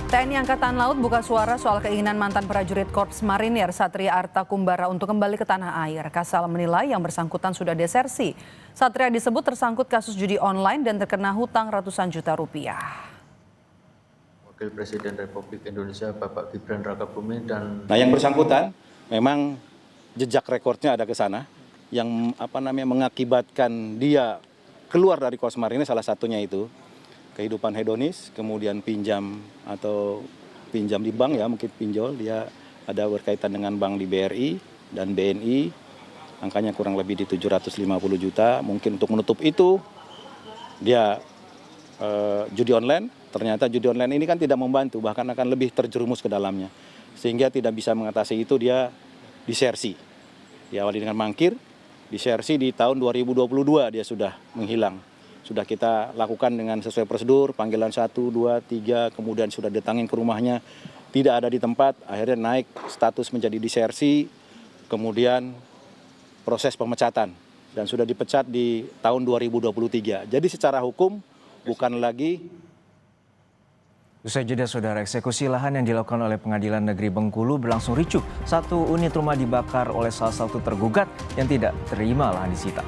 TNI Angkatan Laut buka suara soal keinginan mantan prajurit Korps Marinir Satria Arta Kumbara untuk kembali ke tanah air. Kasal menilai yang bersangkutan sudah desersi. Satria disebut tersangkut kasus judi online dan terkena hutang ratusan juta rupiah. Wakil Presiden Republik Indonesia Bapak Gibran Rakabuming dan yang bersangkutan memang jejak rekornya ada ke sana yang mengakibatkan dia keluar dari Korps Marinir, salah satunya itu kehidupan hedonis, kemudian pinjam di bank, ya mungkin pinjol, dia ada berkaitan dengan bank di BRI dan BNI, angkanya kurang lebih di 750 juta. Mungkin untuk menutup itu dia judi online. Ternyata judi online ini kan tidak membantu, bahkan akan lebih terjerumus ke dalamnya, sehingga tidak bisa mengatasi itu. Dia disersi, diawali dengan mangkir, disersi di tahun 2022 dia sudah menghilang. Sudah kita lakukan dengan sesuai prosedur, panggilan 1, 2, 3, kemudian sudah datangin ke rumahnya, tidak ada di tempat, akhirnya naik status menjadi disersi, kemudian proses pemecatan, dan sudah dipecat di tahun 2023. Jadi secara hukum bukan lagi. Usai jeda, saudara, eksekusi lahan yang dilakukan oleh Pengadilan Negeri Bengkulu berlangsung ricuh. Satu unit rumah dibakar oleh salah satu tergugat yang tidak terima lahan disita.